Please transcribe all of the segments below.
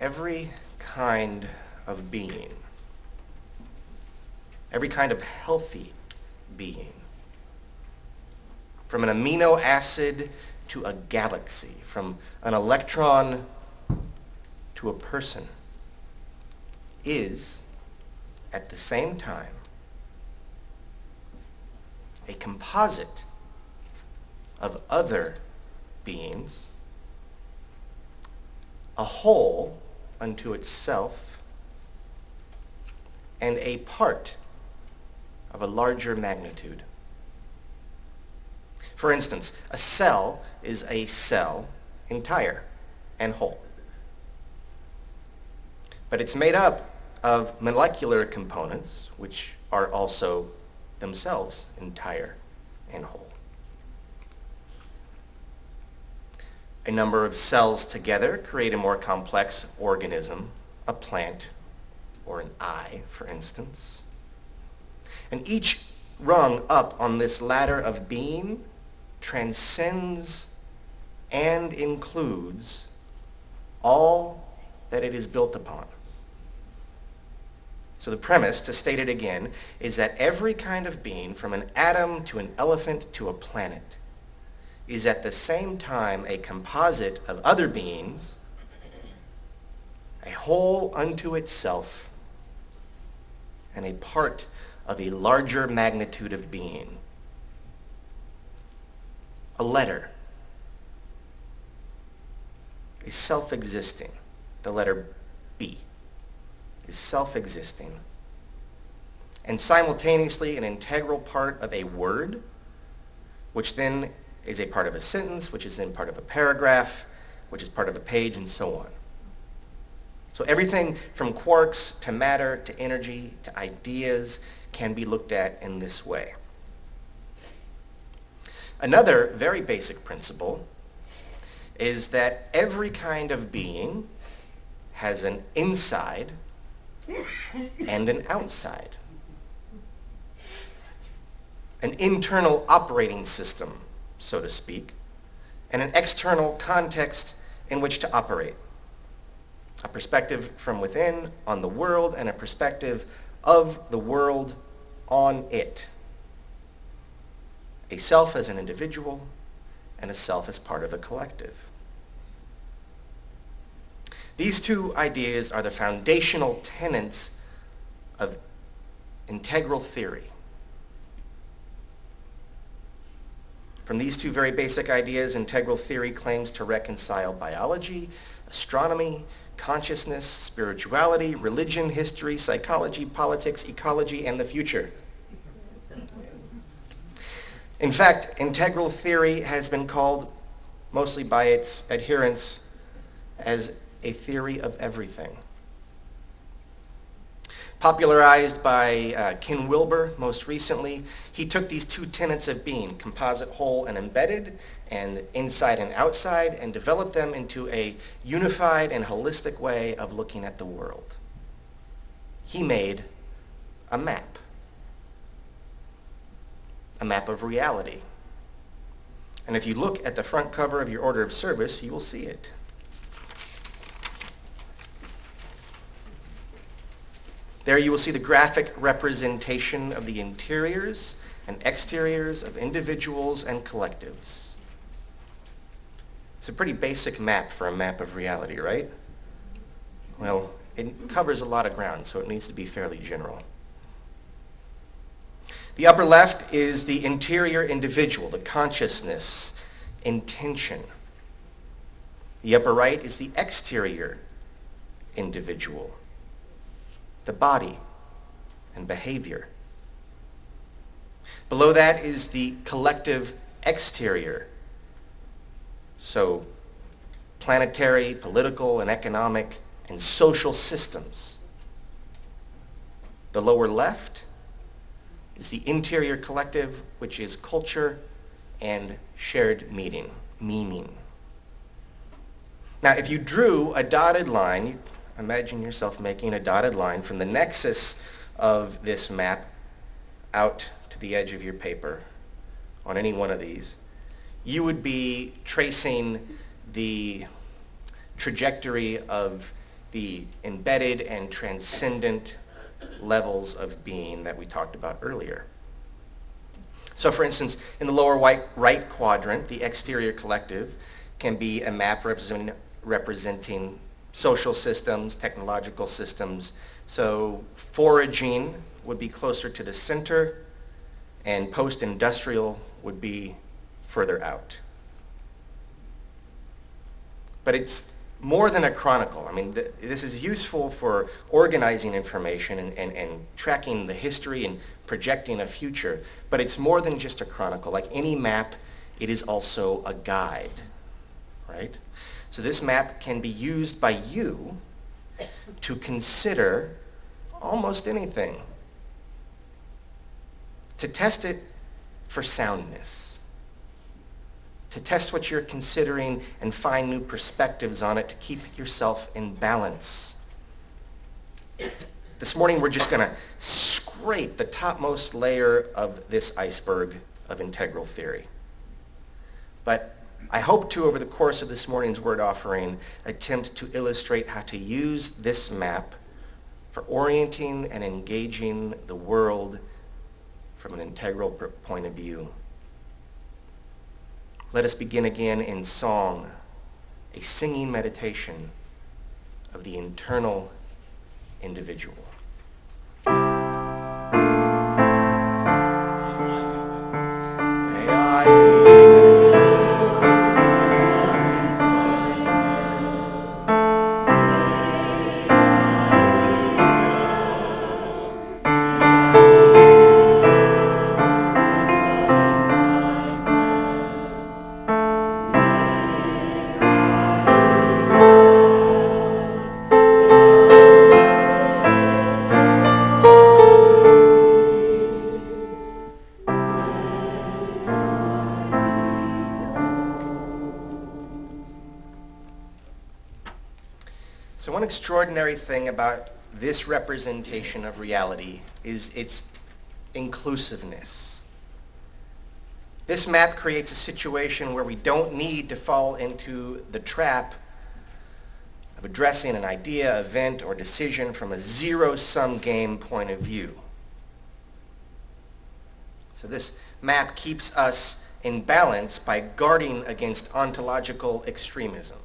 every kind of being, every kind of healthy being, from an amino acid to a galaxy, from an electron to a person, is at the same time a composite of other beings, a whole unto itself, and a part of a larger magnitude. For instance, a cell is a cell entire and whole. But it's made up of molecular components, which are also themselves entire and whole. A number of cells together create a more complex organism, a plant, or an eye, for instance. And each rung up on this ladder of being transcends and includes all that it is built upon. So the premise, to state it again, is that every kind of being, from an atom to an elephant to a planet, is at the same time a composite of other beings, a whole unto itself, and a part of a larger magnitude of being. A letter is self-existing. The letter B is self-existing and simultaneously an integral part of a word, which then is a part of a sentence, which is then part of a paragraph, which is part of a page, and so on. So everything from quarks to matter to energy to ideas can be looked at in this way. Another very basic principle is that every kind of being has an inside and an outside. An internal operating system, so to speak, and an external context in which to operate. A perspective from within on the world and a perspective of the world on it. A self as an individual and a self as part of a collective. These two ideas are the foundational tenets of integral theory. From these two very basic ideas, integral theory claims to reconcile biology, astronomy, consciousness, spirituality, religion, history, psychology, politics, ecology, and the future. In fact, integral theory has been called, mostly by its adherents, as a theory of everything. Popularized by Ken Wilber most recently, he took these two tenets of being, composite, whole, and embedded, and inside and outside, and developed them into a unified and holistic way of looking at the world. He made a map of reality. And if you look at the front cover of your order of service, you will see it. There you will see the graphic representation of the interiors and exteriors of individuals and collectives. It's a pretty basic map for a map of reality, right? Well, it covers a lot of ground, so it needs to be fairly general. The upper left is the interior individual, the consciousness, intention. The upper right is the exterior individual, the body and behavior. Below that is the collective exterior. So planetary, political, and economic, and social systems. The lower left is the interior collective, which is culture and shared meaning. Now, if you drew a dotted line, imagine yourself making a dotted line from the nexus of this map out to the edge of your paper on any one of these, you would be tracing the trajectory of the embedded and transcendent levels of being that we talked about earlier. So for instance, in the lower right quadrant, the exterior collective can be a map representing social systems, technological systems. So foraging would be closer to the center, and post-industrial would be further out. But it's more than a chronicle. I mean, this is useful for organizing information and tracking the history and projecting a future, but it's more than just a chronicle. Like any map, it is also a guide, right? So this map can be used by you to consider almost anything, to test it for soundness, to test what you're considering and find new perspectives on it to keep yourself in balance. This morning we're just going to scrape the topmost layer of this iceberg of integral theory. But I hope to, over the course of this morning's word offering, attempt to illustrate how to use this map for orienting and engaging the world from an integral point of view. Let us begin again in song, a singing meditation of the internal individual. May I So one extraordinary thing about this representation of reality is its inclusiveness. This map creates a situation where we don't need to fall into the trap of addressing an idea, event, or decision from a zero-sum game point of view. So this map keeps us in balance by guarding against ontological extremism.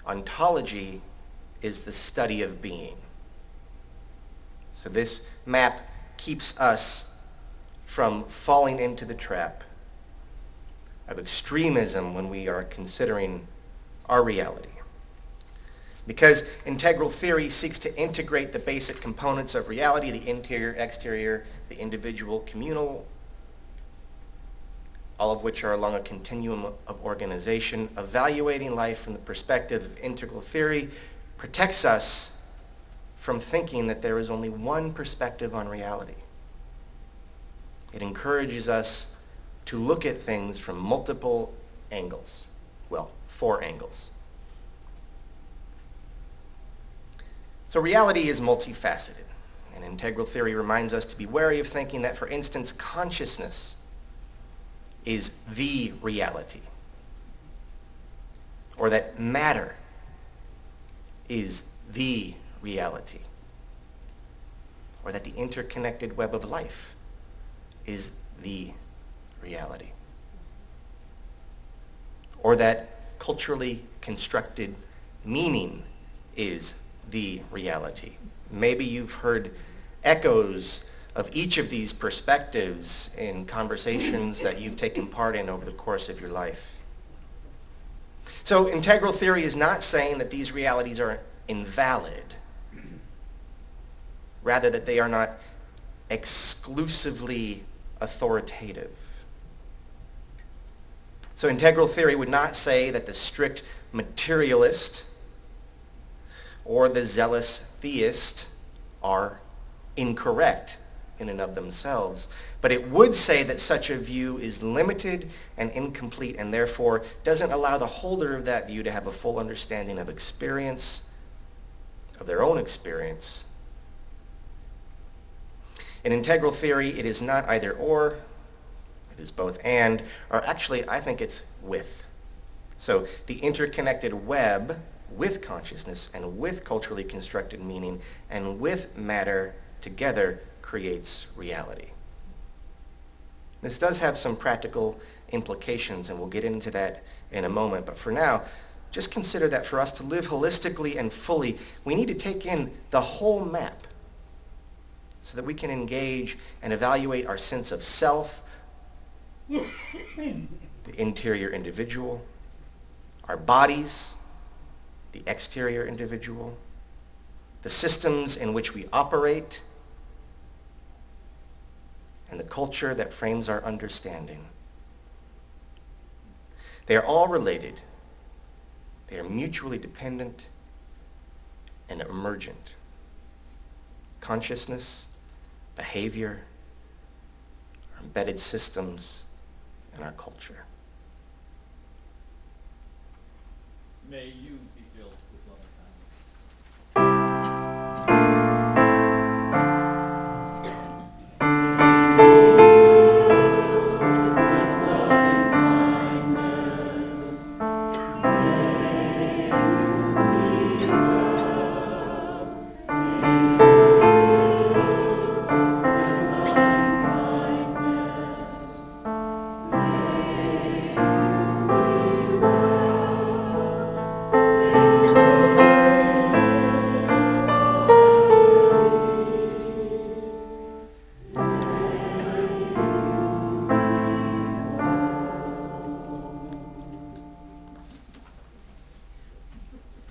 Ontology is the study of being. So this map keeps us from falling into the trap of extremism when we are considering our reality. Because integral theory seeks to integrate the basic components of reality, the interior, exterior, the individual, communal, all of which are along a continuum of organization. Evaluating life from the perspective of integral theory protects us from thinking that there is only one perspective on reality. It encourages us to look at things from multiple angles. Well, 4 angles. So reality is multifaceted, and integral theory reminds us to be wary of thinking that, for instance, consciousness is the reality, or that matter is the reality, or that the interconnected web of life is the reality, or that culturally constructed meaning is the reality. Maybe you've heard echoes of each of these perspectives in conversations that you've taken part in over the course of your life. So integral theory is not saying that these realities are invalid, rather that they are not exclusively authoritative. So integral theory would not say that the strict materialist or the zealous theist are incorrect in and of themselves, but it would say that such a view is limited and incomplete, and therefore doesn't allow the holder of that view to have a full understanding of experience, of their own experience. In integral theory, it is not either or, it is both and, or actually I think it's with. So the interconnected web with consciousness and with culturally constructed meaning and with matter together creates reality. This does have some practical implications, and we'll get into that in a moment. But for now, just consider that for us to live holistically and fully, we need to take in the whole map so that we can engage and evaluate our sense of self, the interior individual, our bodies, the exterior individual, the systems in which we operate, and the culture that frames our understanding. They are all related. They are mutually dependent and emergent. Consciousness, behavior, our embedded systems, and our culture. May you be filled with loving kindness.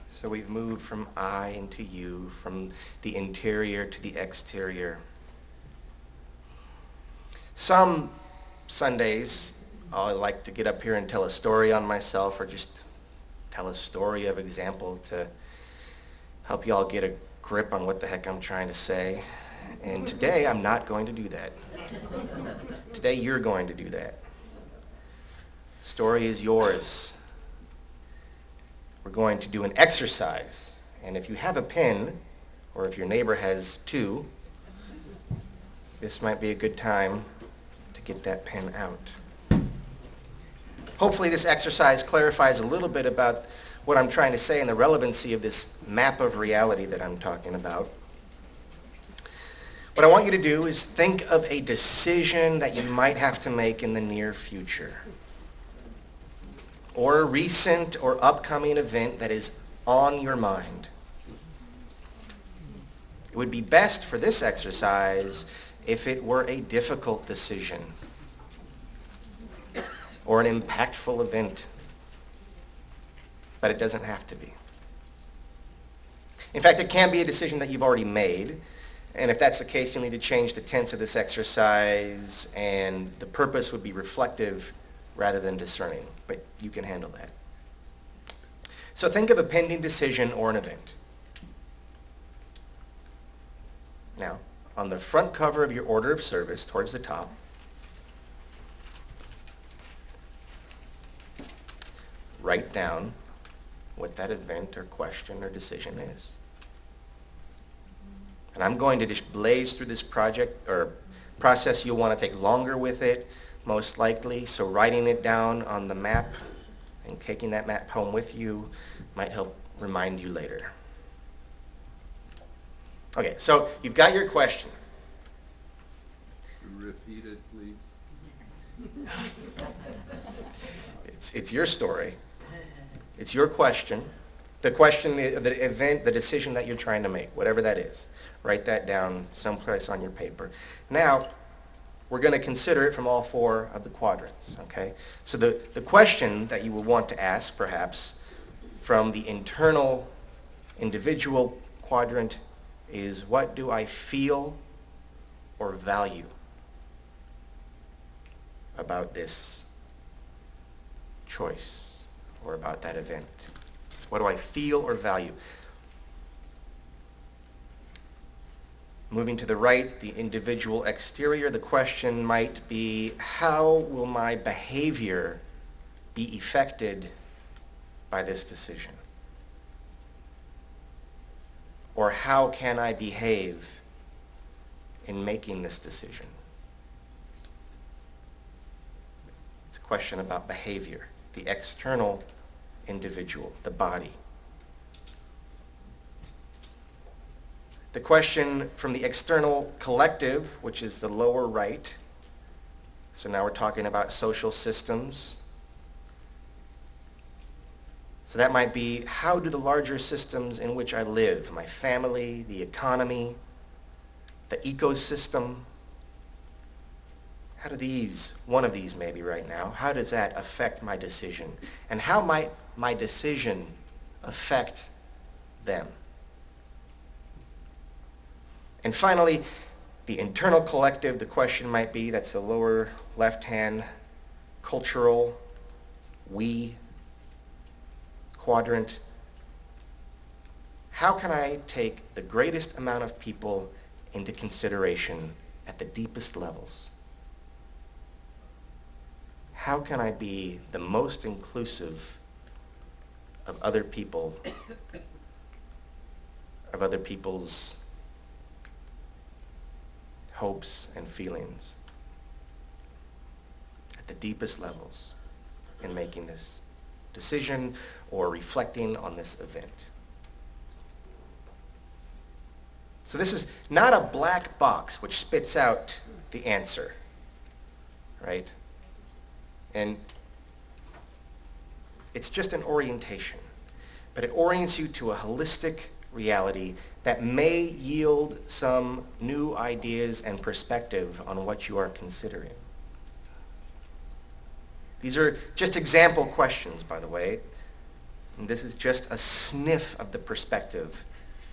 So we've moved from I into you, from the interior to the exterior. Some Sundays, I like to get up here and tell a story on myself, or just tell a story of example to help you all get a grip on what the heck I'm trying to say. And today, I'm not going to do that. Today, you're going to do that. The story is yours. We're going to do an exercise. And if you have a pen, or if your neighbor has two, this might be a good time to get that pen out. Hopefully this exercise clarifies a little bit about what I'm trying to say and the relevancy of this map of reality that I'm talking about. What I want you to do is think of a decision that you might have to make in the near future, or a recent or upcoming event that is on your mind. It would be best for this exercise if it were a difficult decision or an impactful event, but it doesn't have to be. In fact, it can be a decision that you've already made, and if that's the case, you'll need to change the tense of this exercise, and the purpose would be reflective rather than discerning, but you can handle that. So think of a pending decision or an event. Now, on the front cover of your order of service, towards the top, write down what that event or question or decision is. And I'm going to just blaze through this project or process. You'll want to take longer with it, most likely, so writing it down on the map and taking that map home with you might help remind you later. Okay, so you've got your question. Repeat it, please. It's your story. It's your question. The question, the event, the decision that you're trying to make, whatever that is. Write that down someplace on your paper. Now, we're going to consider it from all four of the quadrants, okay? So the question that you will want to ask, perhaps, from the internal individual quadrant is, what do I feel or value about this choice or about that event? What do I feel or value? Moving to the right, the individual exterior, the question might be, how will my behavior be affected by this decision? Or how can I behave in making this decision? It's a question about behavior, the external individual, the body. The question from the external collective, which is the lower right. So now we're talking about social systems. So that might be, how do the larger systems in which I live, my family, the economy, the ecosystem, how do these, one of these maybe right now, how does that affect my decision? And how might my decision affect them? And finally, the internal collective, the question might be, that's the lower left-hand cultural, we, quadrant. How can I take the greatest amount of people into consideration at the deepest levels? How can I be the most inclusive of other people, of other people's hopes and feelings at the deepest levels in making this decision or reflecting on this event? So this is not a black box which spits out the answer, right? And it's just an orientation, but it orients you to a holistic reality that may yield some new ideas and perspective on what you are considering. These are just example questions, by the way. And this is just a sniff of the perspective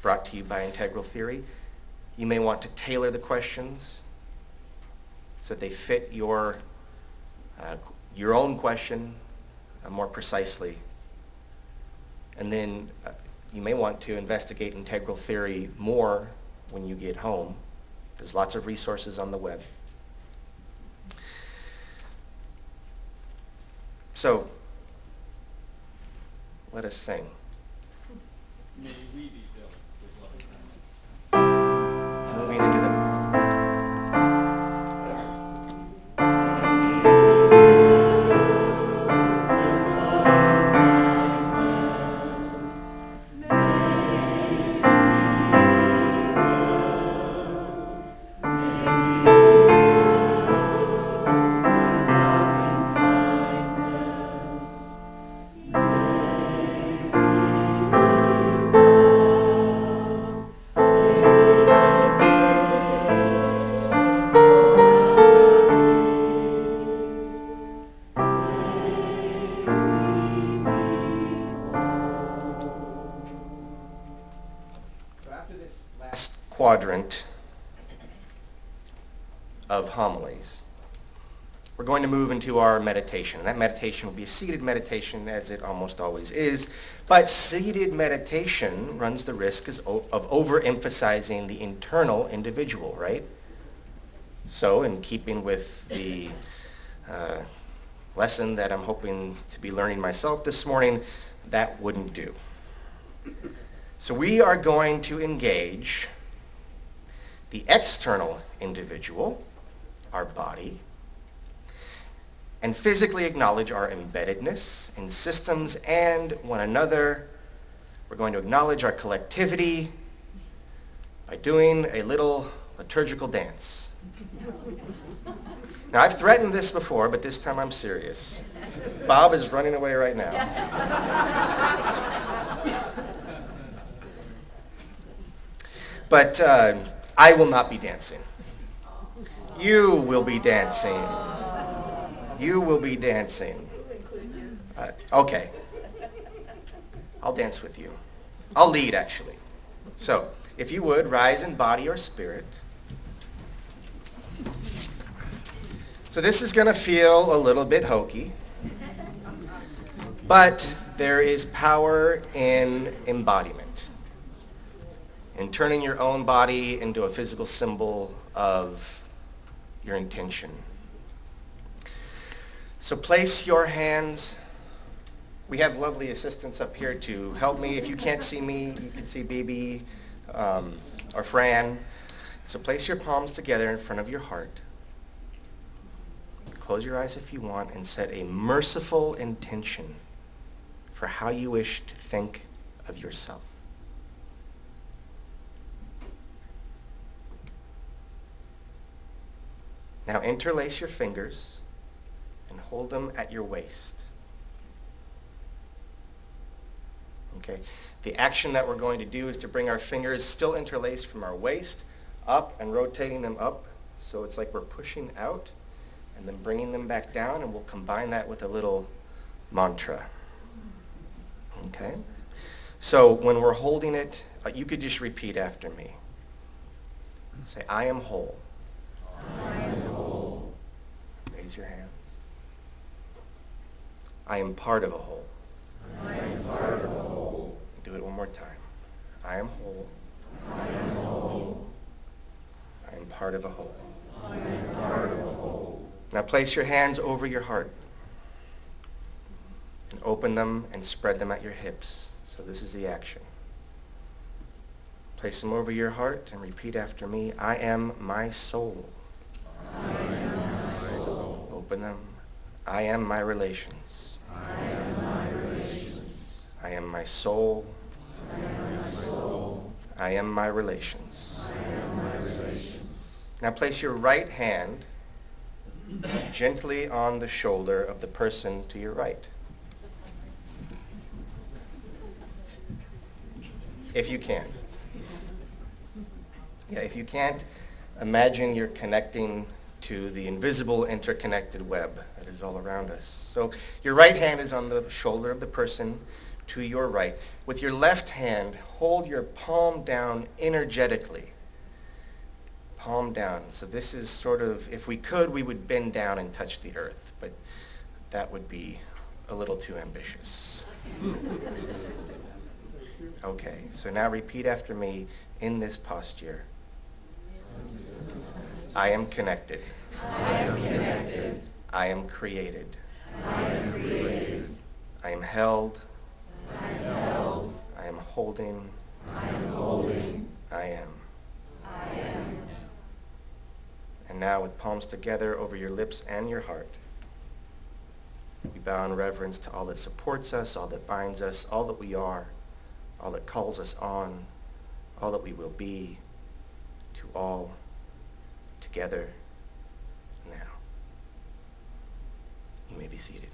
brought to you by integral theory. You may want to tailor the questions so that they fit your own question more precisely. And then you may want to investigate integral theory more when you get home. There's lots of resources on the web. So, let us sing. May we be filled with loving kindness. Moving into the quadrant of homilies, we're going to move into our meditation. And that meditation will be a seated meditation, as it almost always is. But seated meditation runs the risk of overemphasizing the internal individual, right? So, in keeping with the lesson that I'm hoping to be learning myself this morning, that wouldn't do. So we are going to engage the external individual, our body, and physically acknowledge our embeddedness in systems and one another. We're going to acknowledge our collectivity by doing a little liturgical dance. Now, I've threatened this before, but this time I'm serious. Bob is running away right now. But I will not be dancing. You will be dancing. You will be dancing. Okay. I'll dance with you. I'll lead, actually. So, if you would, rise in body or spirit. So this is going to feel a little bit hokey. But there is power in embodiment, in turning your own body into a physical symbol of your intention. So place your hands. We have lovely assistants up here to help me. If you can't see me, you can see BB or Fran. So place your palms together in front of your heart. Close your eyes if you want and set a merciful intention for how you wish to think of yourself. Now interlace your fingers and hold them at your waist. Okay. The action that we're going to do is to bring our fingers still interlaced from our waist up and rotating them up. So it's like we're pushing out and then bringing them back down, and we'll combine that with a little mantra. Okay? So when we're holding it, you could just repeat after me. Say, I am whole. I am whole. Raise your hand. I am part of a whole. I am part of a whole. Do it one more time. I am whole. I am whole. I am part of a whole. I am part of a whole. Now place your hands over your heart and open them and spread them at your hips. So this is the action. Place them over your heart and repeat after me. I am my soul. I am my soul. Open them. I am my relations. I am my relations. I am my soul. I am my soul. I am my relations. I am my relations. Now place your right hand gently on the shoulder of the person to your right. If you can. Yeah, if you can't, imagine you're connecting to the invisible interconnected web that is all around us. So your right hand is on the shoulder of the person to your right. With your left hand, hold your palm down energetically. Palm down. So this is sort of, if we could, we would bend down and touch the earth, but that would be a little too ambitious. Okay, so now repeat after me in this posture. I am connected. I am connected. I am created. I am created. I am held. I am held. I am holding. I am holding. I am. I am. And now with palms together over your lips and your heart, we bow in reverence to all that supports us, all that binds us, all that we are, all that calls us on, all that we will be, to all together now. You may be seated.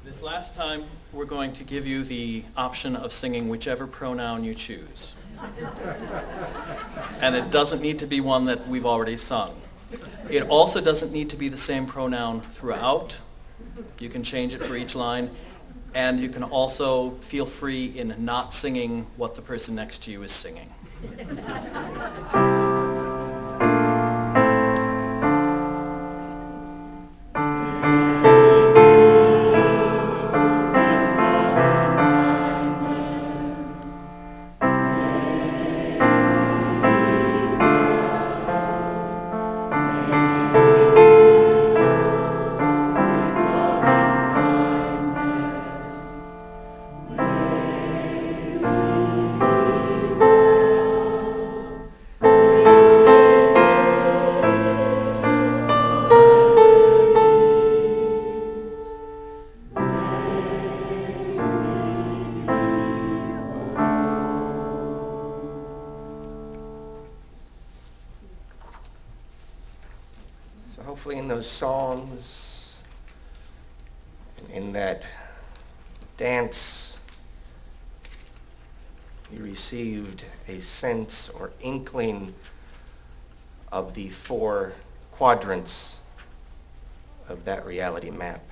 This last time, we're going to give you the option of singing whichever pronoun you choose. And it doesn't need to be one that we've already sung. It also doesn't need to be the same pronoun throughout. You can change it for each line. And you can also feel free in not singing what the person next to you is singing. So hopefully in those songs, in that dance, you received a sense or inkling of the 4 quadrants of that reality map.